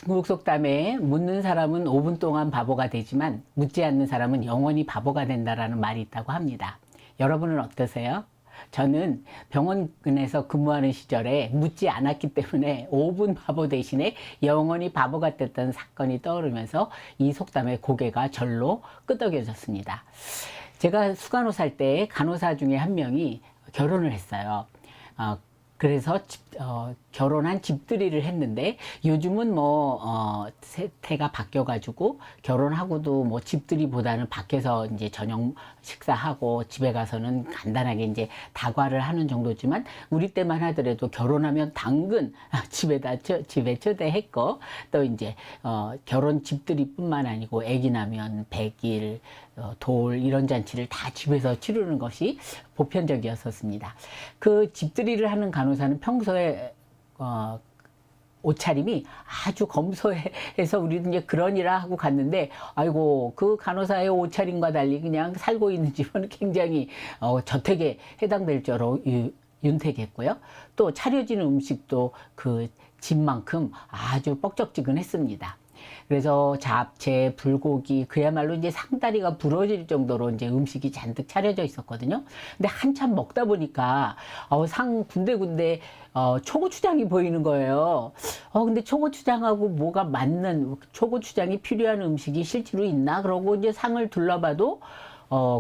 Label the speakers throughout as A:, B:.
A: 중국 속담에 묻는 사람은 5분 동안 바보가 되지만 묻지 않는 사람은 영원히 바보가 된다라는 말이 있다고 합니다. 여러분은 어떠세요? 저는 병원에서 근무하는 시절에 묻지 않았기 때문에 5분 바보 대신에 영원히 바보가 됐던 사건이 떠오르면서 이 속담의 고개가 절로 끄덕여졌습니다. 제가 수간호사 할 때 간호사 중에 한 명이 결혼을 했어요. 그래서 결혼한 집들이를 했는데 요즘은 세태가 바뀌어가지고 결혼하고도 집들이보다는 밖에서 이제 저녁 식사하고 집에 가서는 간단하게 이제 다과를 하는 정도지만 우리 때만 하더라도 결혼하면 당근 집에 초대했고 또 이제 결혼 집들이뿐만 아니고 아기 나면 100일 돌 이런 잔치를 다 집에서 치르는 것이 보편적이었었습니다. 그 집들이를 하는 간호사는 평소에 옷차림이 아주 검소해서 우리는 이제 그러니라 하고 갔는데, 아이고, 그 간호사의 옷차림과 달리 그냥 살고 있는 집은 굉장히 저택에 해당될 줄로 윤택했고요. 또 차려지는 음식도 그 집만큼 아주 뻑적지근했습니다. 그래서 잡채, 불고기, 그야말로 이제 상다리가 부러질 정도로 이제 음식이 잔뜩 차려져 있었거든요. 근데 한참 먹다 보니까 상 군데군데 초고추장이 보이는 거예요. 근데 초고추장하고 뭐가 맞는, 초고추장이 필요한 음식이 실제로 있나? 그러고 이제 상을 둘러봐도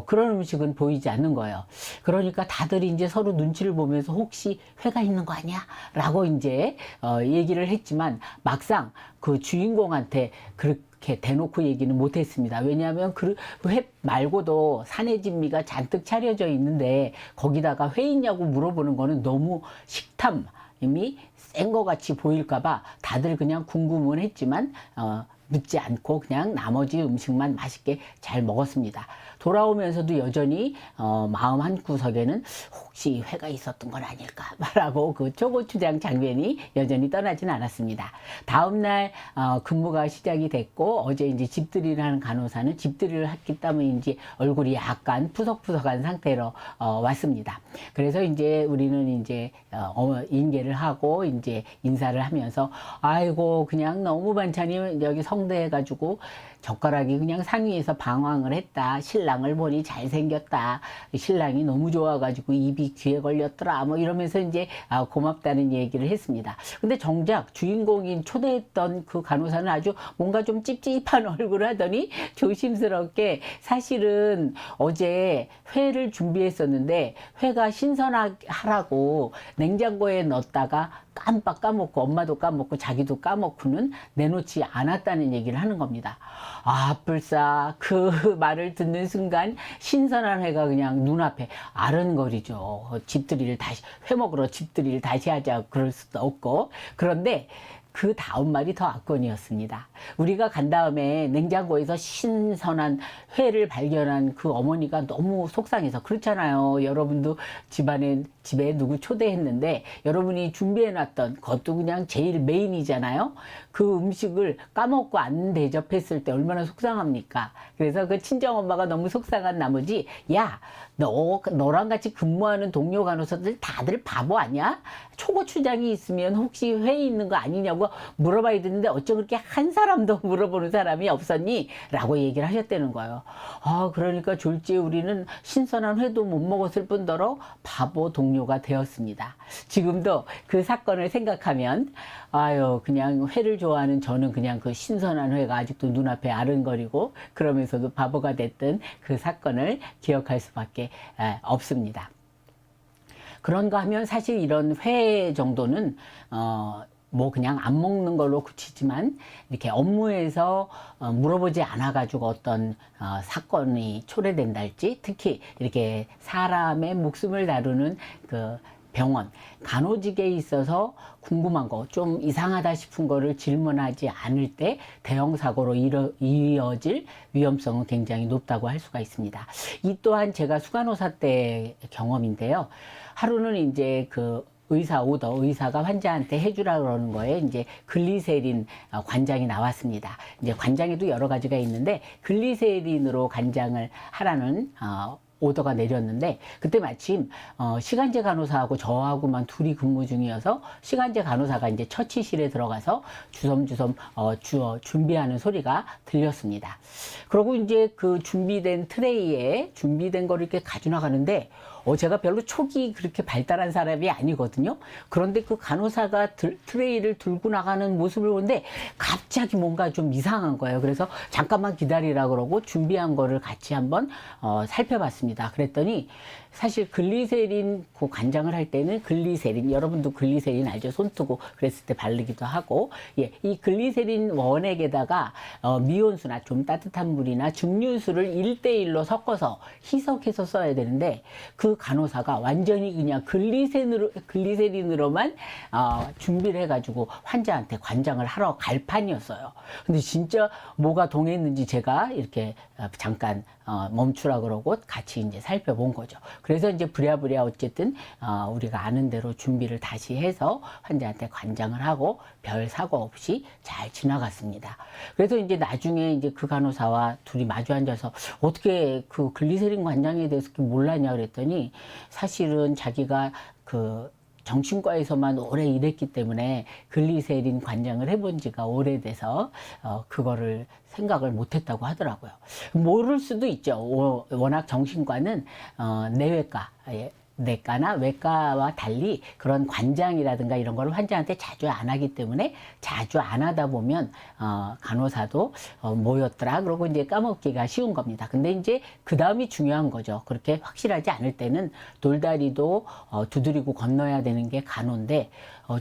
A: 그런 음식은 보이지 않는 거예요. 그러니까 다들 이제 서로 눈치를 보면서 혹시 회가 있는 거 아니야? 라고 이제 얘기를 했지만 막상 그 주인공한테 그렇게 대놓고 얘기는 못 했습니다. 왜냐하면 그 회 말고도 산해진미가 잔뜩 차려져 있는데 거기다가 회 있냐고 물어보는 거는 너무 식탐이 센 거 같이 보일까봐 다들 그냥 궁금은 했지만 묻지 않고 그냥 나머지 음식만 맛있게 잘 먹었습니다. 돌아오면서도 여전히 마음 한구석에는 혹시 회가 있었던 건 아닐까 말하고 그 초고추장 장면이 여전히 떠나진 않았습니다. 다음날 근무가 시작이 됐고 어제 이제 집들이를 하는 간호사는 집들이를 했기 때문인지 얼굴이 약간 푸석푸석한 상태로 왔습니다. 그래서 이제 우리는 이제 인계를 하고 이제 인사를 하면서 아이고 그냥 너무 반찬이 여기 성대해가지고 젓가락이 그냥 상위에서 방황을 했다. 신랑을 보니 잘생겼다. 신랑이 너무 좋아가지고 입이 귀에 걸렸더라. 이러면서 이제 고맙다는 얘기를 했습니다. 근데 정작 주인공인 초대했던 그 간호사는 아주 뭔가 좀 찝찝한 얼굴을 하더니 조심스럽게 자실은 어제 회를 준비했었는데 회가 신선하라고 냉장고에 넣었다가 깜빡 까먹고 엄마도 까먹고 자기도 까먹고는 내놓지 않았다는 얘기를 하는 겁니다. 불싸 그 말을 듣는 순간 신선한 회가 그냥 눈앞에 아른거리죠. 집들이를 다시 회 먹으러 집들이를 다시 하자 그럴 수도 없고. 그런데 그 다음 말이 더 압권이었습니다. 우리가 간 다음에 냉장고에서 신선한 회를 발견한 그 어머니가 너무 속상해서 그렇잖아요. 여러분도 집에 누구 초대했는데 여러분이 준비해놨던 그것도 그냥 제일 메인이잖아요. 그 음식을 까먹고 안 대접했을 때 얼마나 속상합니까? 그래서 그 친정엄마가 너무 속상한 나머지 야, 너랑 같이 근무하는 동료 간호사들 다들 바보 아니야? 초고추장이 있으면 혹시 회 있는 거 아니냐고 물어봐야 되는데 어쩜 그렇게 한 사람도 물어보는 사람이 없었니? 라고 얘기를 하셨다는 거예요. 그러니까 졸지에 우리는 신선한 회도 못 먹었을 뿐더러 바보 동료가 되었습니다. 지금도 그 사건을 생각하면 그냥 회를 좋아하는 저는 그냥 그 신선한 회가 아직도 눈앞에 아른거리고 그러면서도 바보가 됐던 그 사건을 기억할 수밖에 없습니다. 그런가 하면 사실 이런 회 정도는 그냥 안 먹는 걸로 그치지만 이렇게 업무에서 물어보지 않아 가지고 어떤 사건이 초래된달지 특히 이렇게 사람의 목숨을 다루는 그 병원, 간호직에 있어서 궁금한 거, 좀 이상하다 싶은 거를 질문하지 않을 때 대형 사고로 이어질 위험성은 굉장히 높다고 할 수가 있습니다. 이 또한 제가 수간호사 때 경험인데요. 하루는 이제 그 의사가 환자한테 해주라 그러는 거에 이제 글리세린 관장이 나왔습니다. 이제 관장에도 여러 가지가 있는데 글리세린으로 관장을 하라는 오더가 내렸는데 그때 마침 시간제 간호사하고 저하고만 둘이 근무 중이어서 시간제 간호사가 이제 처치실에 들어가서 주섬주섬 준비하는 소리가 들렸습니다. 그리고 이제 그 준비된 트레이에 준비된 거를 이렇게 가져나가는데 제가 별로 촉이 그렇게 발달한 사람이 아니거든요. 그런데 그 간호사가 트레이를 들고 나가는 모습을 보는데 갑자기 뭔가 좀 이상한 거예요. 그래서 잠깐만 기다리라 그러고 준비한 거를 같이 한번 살펴봤습니다. 그랬더니 사실 글리세린 그 관장을 할 때는 글리세린, 여러분도 글리세린 알죠? 손뜨고 그랬을 때 바르기도 하고, 예, 이 글리세린 원액에다가 미온수나 좀 따뜻한 물이나 증류수를 1대1로 섞어서 희석해서 써야 되는데 그 간호사가 완전히 그냥 글리세린으로만 준비를 해가지고 환자한테 관장을 하러 갈 판이었어요. 근데 진짜 뭐가 동했는지 제가 이렇게 잠깐 멈추라 그러고 같이 이제 살펴본 거죠. 그래서 이제 부랴부랴 어쨌든 우리가 아는 대로 준비를 다시 해서 환자한테 관장을 하고 별 사고 없이 잘 지나갔습니다. 그래서 이제 나중에 이제 그 간호사와 둘이 마주 앉아서 어떻게 그 글리세린 관장에 대해서 몰랐냐 그랬더니 사실은 자기가 그 정신과에서만 오래 일했기 때문에 글리세린 관장을 해본 지가 오래돼서 그거를 생각을 못했다고 하더라고요. 모를 수도 있죠. 워낙 정신과는 내과나 외과와 달리 그런 관장이라든가 이런 걸 환자한테 자주 안 하기 때문에 자주 안 하다 보면 간호사도 뭐였더라 그러고 이제 까먹기가 쉬운 겁니다. 근데 이제 그 다음이 중요한 거죠. 그렇게 확실하지 않을 때는 돌다리도 두드리고 건너야 되는 게 간호인데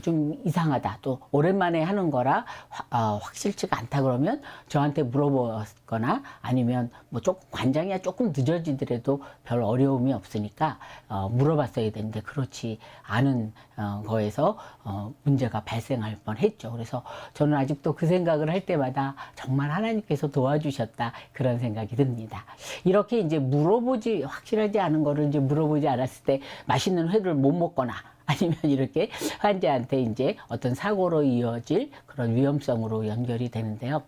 A: 좀 이상하다, 또 오랜만에 하는 거라 확실치가 않다 그러면 저한테 물어보거나 아니면 뭐 조금 관장이야 조금 늦어지더라도 별 어려움이 없으니까 물어봤어야 되는데 그렇지 않은 거에서 문제가 발생할 뻔했죠. 그래서 저는 아직도 그 생각을 할 때마다 정말 하나님께서 도와주셨다 그런 생각이 듭니다. 이렇게 이제 확실하지 않은 거를 이제 물어보지 않았을 때 맛있는 회를 못 먹거나 아니면 이렇게 환자한테 이제 어떤 사고로 이어질 그런 위험성으로 연결이 되는데요.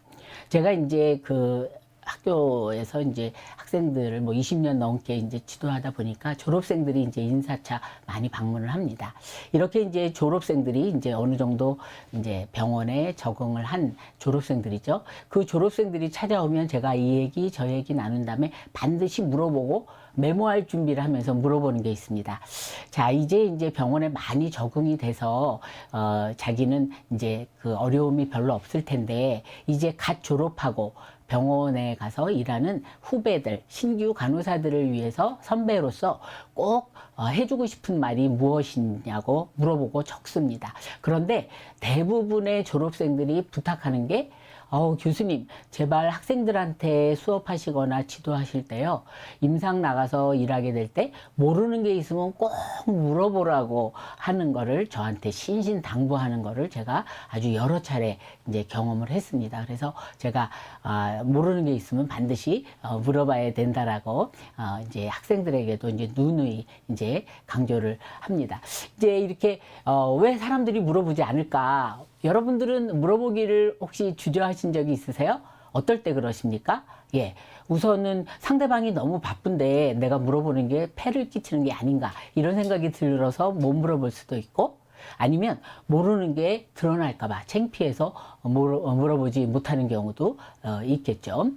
A: 제가 이제 그 학교에서 이제 학생들을 뭐 20년 넘게 이제 지도하다 보니까 졸업생들이 이제 인사차 많이 방문을 합니다. 이렇게 이제 졸업생들이 이제 어느 정도 이제 병원에 적응을 한 졸업생들이죠. 그 졸업생들이 찾아오면 제가 이 얘기 저 얘기 나눈 다음에 반드시 물어보고 메모할 준비를 하면서 물어보는 게 있습니다. 자, 이제 병원에 많이 적응이 돼서 자기는 이제 그 어려움이 별로 없을 텐데 이제 갓 졸업하고 병원에 가서 일하는 후배들, 신규 간호사들을 위해서 선배로서 꼭 해주고 싶은 말이 무엇이냐고 물어보고 적습니다. 그런데 대부분의 졸업생들이 부탁하는 게 교수님, 제발 학생들한테 수업하시거나 지도하실 때요, 임상 나가서 일하게 될 때 모르는 게 있으면 꼭 물어보라고 하는 거를 저한테 신신당부하는 거를 제가 아주 여러 차례 이제 경험을 했습니다. 그래서 제가 모르는 게 있으면 반드시 물어봐야 된다라고 이제 학생들에게도 이제 누누이 이제 강조를 합니다. 이제 이렇게 왜 사람들이 물어보지 않을까? 여러분들은 물어보기를 혹시 주저하신 적이 있으세요? 어떨 때 그러십니까? 예. 우선은 상대방이 너무 바쁜데 내가 물어보는 게 폐를 끼치는 게 아닌가 이런 생각이 들어서 못 물어볼 수도 있고, 아니면 모르는 게 드러날까봐 창피해서 물어보지 못하는 경우도 있겠죠.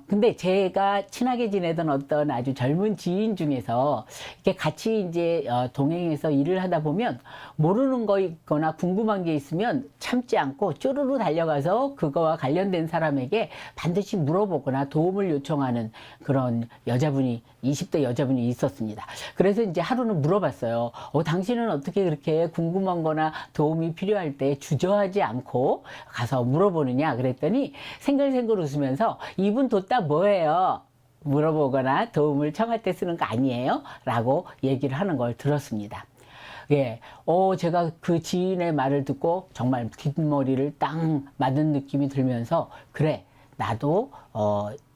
A: 근데 제가 친하게 지내던 어떤 아주 젊은 지인 중에서 이렇게 같이 이제 동행해서 일을 하다 보면 모르는 거 있거나 궁금한 게 있으면 참지 않고 쪼르르 달려가서 그거와 관련된 사람에게 반드시 물어보거나 도움을 요청하는 그런 여자분이, 20대 여자분이 있었습니다. 그래서 이제 하루는 물어봤어요. 당신은 어떻게 그렇게 궁금한 거나 도움이 필요할 때 주저하지 않고 가서 물어보느냐 그랬더니 생글생글 웃으면서 이분 뒀다 뭐예요? 물어보거나 도움을 청할 때 쓰는 거 아니에요? 라고 얘기를 하는 걸 들었습니다. 예, 제가 그 지인의 말을 듣고 정말 뒷머리를 딱 맞는 느낌이 들면서 그래, 나도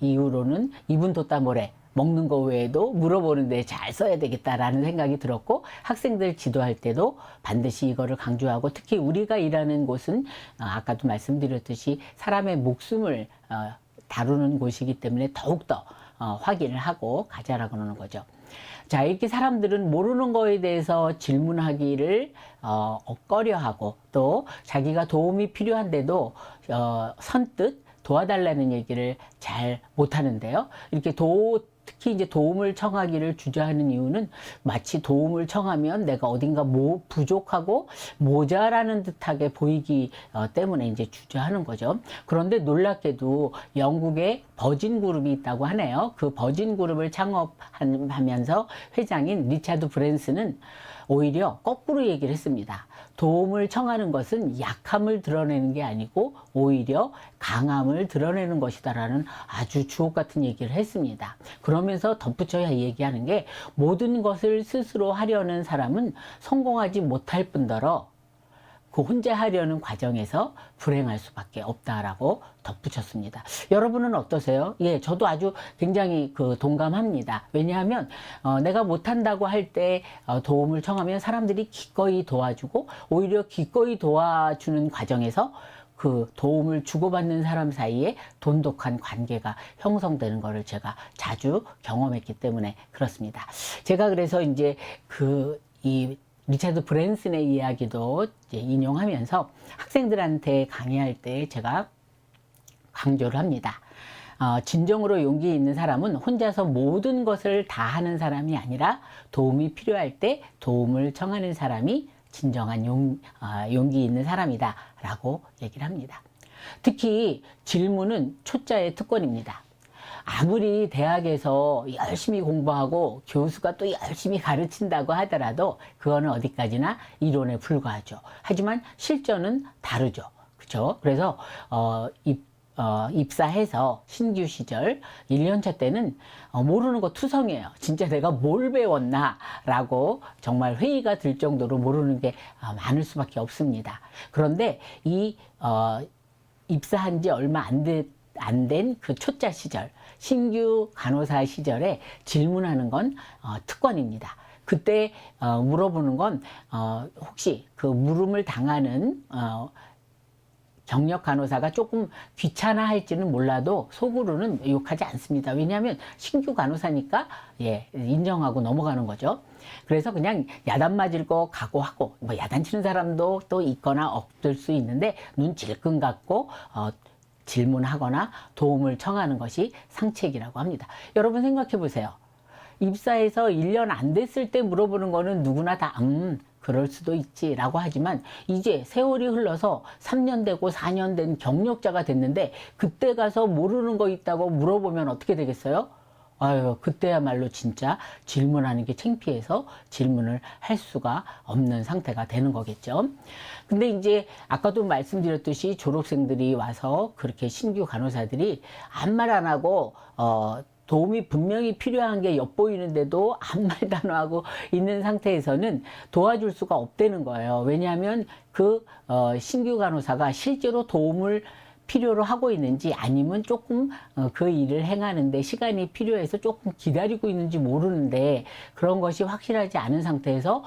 A: 이후로는 이분 뒀다 뭐래? 먹는 거 외에도 물어보는데 잘 써야 되겠다라는 생각이 들었고, 학생들 지도할 때도 반드시 이거를 강조하고, 특히 우리가 일하는 곳은 아까도 말씀드렸듯이 사람의 목숨을 다루는 곳이기 때문에 더욱더 확인을 하고 가자라고 그러는 거죠. 자, 이렇게 사람들은 모르는 거에 대해서 질문하기를 꺼려하고 또 자기가 도움이 필요한데도 선뜻 도와달라는 얘기를 잘 못하는데요. 이렇게 특히 이제 도움을 청하기를 주저하는 이유는 마치 도움을 청하면 내가 어딘가 부족하고 모자라는 듯하게 보이기 때문에 이제 주저하는 거죠. 그런데 놀랍게도 영국에 버진 그룹이 있다고 하네요. 그 버진 그룹을 창업하면서 회장인 리차드 브랜슨은 오히려 거꾸로 얘기를 했습니다. 도움을 청하는 것은 약함을 드러내는 게 아니고 오히려 강함을 드러내는 것이다라는 아주 주옥 같은 얘기를 했습니다. 그러면서 덧붙여야 얘기하는 게 모든 것을 스스로 하려는 사람은 성공하지 못할 뿐더러 그 혼자 하려는 과정에서 불행할 수밖에 없다라고 덧붙였습니다. 여러분은 어떠세요? 예, 저도 아주 굉장히 동감합니다. 왜냐하면 내가 못한다고 할 때 도움을 청하면 사람들이 기꺼이 도와주고 오히려 기꺼이 도와주는 과정에서 그 도움을 주고받는 사람 사이에 돈독한 관계가 형성되는 것을 제가 자주 경험했기 때문에 그렇습니다. 제가 그래서 이제 리차드 브랜슨의 이야기도 이제 인용하면서 학생들한테 강의할 때 제가 강조를 합니다. 진정으로 용기 있는 사람은 혼자서 모든 것을 다 하는 사람이 아니라 도움이 필요할 때 도움을 청하는 사람이 진정한 용기 있는 사람이다 라고 얘기를 합니다. 특히 질문은 초짜의 특권입니다. 아무리 대학에서 열심히 공부하고 교수가 또 열심히 가르친다고 하더라도 그거는 어디까지나 이론에 불과하죠. 하지만 실전은 다르죠. 그렇죠? 그래서 입사해서 신규 시절 1년차 때는 모르는 거 투성이에요. 진짜 내가 뭘 배웠나 라고 정말 회의가 들 정도로 모르는 게 많을 수밖에 없습니다. 그런데 입사한 지 얼마 안 된 그 초짜 시절, 신규 간호사 시절에 질문하는 건 특권입니다. 그때 물어보는 건 혹시 그 물음을 당하는 경력 간호사가 조금 귀찮아할지는 몰라도 속으로는 욕하지 않습니다. 왜냐하면 신규 간호사니까 인정하고 넘어가는 거죠. 그래서 그냥 야단 맞을 거 각오하고 뭐 야단 치는 사람도 또 있거나 없을 수 있는데 눈 질끈 감고 질문하거나 도움을 청하는 것이 상책이라고 합니다. 여러분 생각해 보세요. 입사해서 1년 안 됐을 때 물어보는 거는 누구나 다 그럴 수도 있지 라고 하지만 이제 세월이 흘러서 3년 되고 4년 된 경력자가 됐는데 그때 가서 모르는 거 있다고 물어보면 어떻게 되겠어요? 아유, 그때야말로 진짜 질문하는 게 창피해서 질문을 할 수가 없는 상태가 되는 거겠죠. 근데 이제 아까도 말씀드렸듯이 졸업생들이 와서 그렇게 신규 간호사들이 아무 말 안 하고 도움이 분명히 필요한 게 엿보이는데도 아무 말도 안 하고 있는 상태에서는 도와줄 수가 없다는 거예요. 왜냐하면 신규 간호사가 실제로 도움을 필요로 하고 있는지 아니면 조금 그 일을 행하는데 시간이 필요해서 조금 기다리고 있는지 모르는데 그런 것이 확실하지 않은 상태에서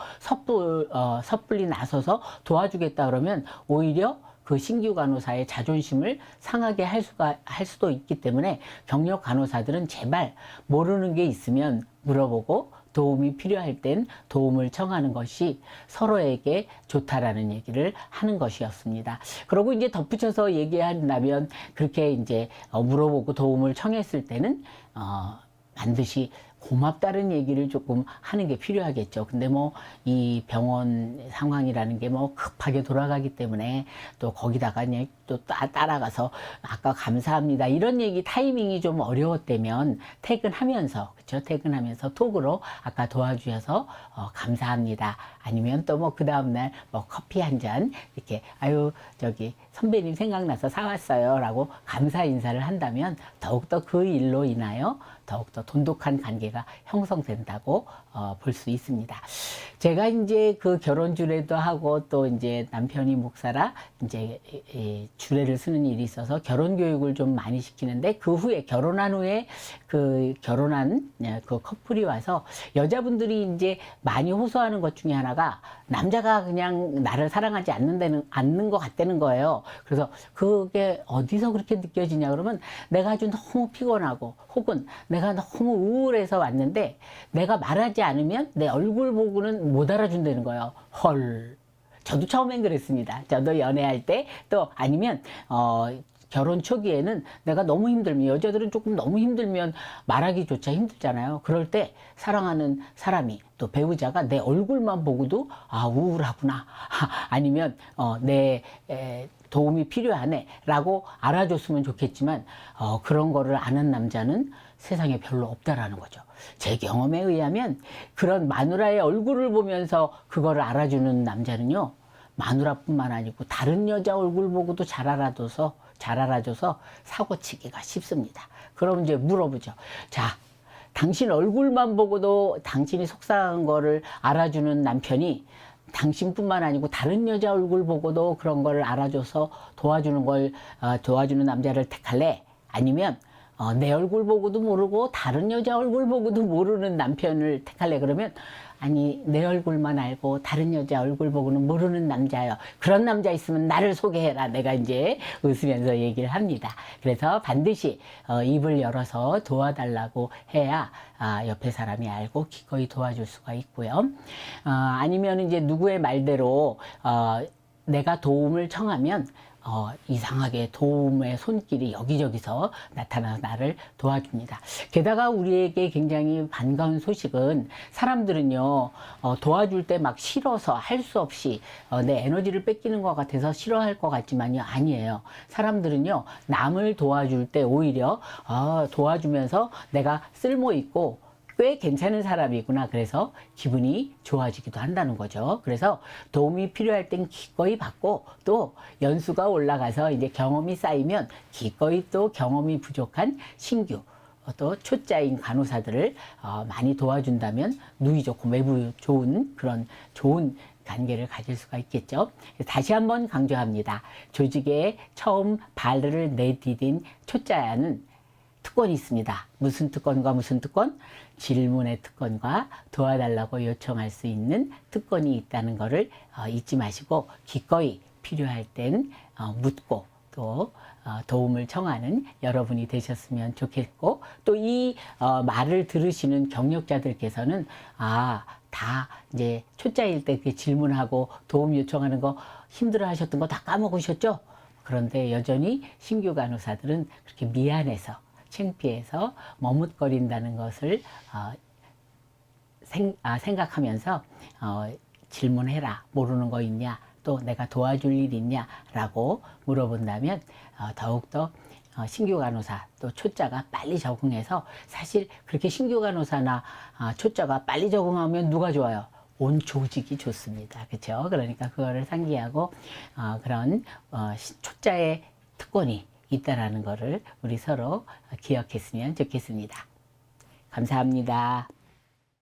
A: 섣불리 나서서 도와주겠다 그러면 오히려 그 신규 간호사의 자존심을 상하게 할 수도 있기 때문에 경력 간호사들은 제발 모르는 게 있으면 물어보고 도움이 필요할 땐 도움을 청하는 것이 서로에게 좋다라는 얘기를 하는 것이었습니다. 그리고 이제 덧붙여서 얘기한다면 그렇게 이제 물어보고 도움을 청했을 때는 반드시 고맙다는 얘기를 조금 하는 게 필요하겠죠. 근데 뭐 이 병원 상황이라는 게 뭐 급하게 돌아가기 때문에 또 거기다가 그냥 또 따라가서 아까 감사합니다 이런 얘기 타이밍이 좀 어려웠다면 퇴근하면서 그렇죠? 퇴근하면서 톡으로 아까 도와주셔서 감사합니다. 아니면 또 뭐 그 다음날 뭐 커피 한 잔 이렇게 아유 저기 선배님 생각나서 사왔어요 라고 감사 인사를 한다면 더욱더 그 일로 인하여 더욱더 돈독한 관계가 형성된다고 볼 수 있습니다. 제가 이제 그 결혼 주례도 하고 또 이제 남편이 목사라 이제 주례를 쓰는 일이 있어서 결혼 교육을 좀 많이 시키는데, 그 후에 결혼한 후에 그 결혼한 그 커플이 와서 여자분들이 이제 많이 호소하는 것 중에 하나가 남자가 그냥 나를 사랑하지 않는 것 같다는 거예요. 그래서 그게 어디서 그렇게 느껴지냐 그러면, 내가 아주 너무 피곤하고 혹은 내가 너무 우울해서 왔는데 내가 말하지 않으면 내 얼굴 보고는 못 알아준다는 거예요. 헐. 저도 처음엔 그랬습니다. 저도 연애할 때, 또 아니면 결혼 초기에는 내가 너무 힘들면, 여자들은 조금 너무 힘들면 말하기조차 힘들잖아요. 그럴 때 사랑하는 사람이, 또 배우자가 내 얼굴만 보고도 아, 우울하구나, 아니면 내 도움이 필요하네 라고 알아줬으면 좋겠지만, 그런 거를 아는 남자는 세상에 별로 없다라는 거죠. 제 경험에 의하면 그런 마누라의 얼굴을 보면서 그거를 알아주는 남자는요, 마누라뿐만 아니고 다른 여자 얼굴 보고도 잘 알아줘서 사고치기가 쉽습니다. 그럼 이제 물어보죠. 자, 당신 얼굴만 보고도 당신이 속상한 거를 알아주는 남편이 당신뿐만 아니고 다른 여자 얼굴 보고도 그런 걸 알아줘서 도와주는 남자를 택할래? 아니면 내 얼굴 보고도 모르고 다른 여자 얼굴 보고도 모르는 남편을 택할래? 그러면, 아니, 내 얼굴만 알고 다른 여자 얼굴 보고는 모르는 남자요. 그런 남자 있으면 나를 소개해라. 내가 이제 웃으면서 얘기를 합니다. 그래서 반드시 입을 열어서 도와달라고 해야 옆에 사람이 알고 기꺼이 도와줄 수가 있고요. 아니면 이제 누구의 말대로 내가 도움을 청하면 이상하게 도움의 손길이 여기저기서 나타나서 나를 도와줍니다. 게다가 우리에게 굉장히 반가운 소식은, 사람들은요, 도와줄 때 막 싫어서 할 수 없이 내 에너지를 뺏기는 것 같아서 싫어할 것 같지만요, 아니에요. 사람들은요, 남을 도와줄 때 오히려 도와주면서 내가 쓸모 있고 꽤 괜찮은 사람이구나, 그래서 기분이 좋아지기도 한다는 거죠. 그래서 도움이 필요할 땐 기꺼이 받고, 또 연수가 올라가서 이제 경험이 쌓이면 기꺼이 또 경험이 부족한 신규, 또 초짜인 간호사들을 많이 도와준다면 누이 좋고 매부 좋은 그런 좋은 관계를 가질 수가 있겠죠. 다시 한번 강조합니다. 조직에 처음 발을 내디딘 초짜야는 특권이 있습니다. 무슨 특권과 무슨 특권? 질문의 특권과 도와달라고 요청할 수 있는 특권이 있다는 것을 잊지 마시고, 기꺼이 필요할 땐 묻고 또 도움을 청하는 여러분이 되셨으면 좋겠고, 또 이 말을 들으시는 경력자들께서는 다 이제 초짜일 때 그 질문하고 도움 요청하는 거 힘들어 하셨던 거 다 까먹으셨죠? 그런데 여전히 신규 간호사들은 그렇게 미안해서, 창피해서 머뭇거린다는 것을 생각하면서 질문해라. 모르는 거 있냐? 또 내가 도와줄 일 있냐? 라고 물어본다면 더욱더 신규 간호사, 또 초짜가 빨리 적응해서, 사실 그렇게 신규 간호사나 초짜가 빨리 적응하면 누가 좋아요? 온 조직이 좋습니다. 그렇죠? 그러니까 그거를 상기하고 그런 초짜의 특권이 있다라는 것을 우리 서로 기억했으면 좋겠습니다. 감사합니다.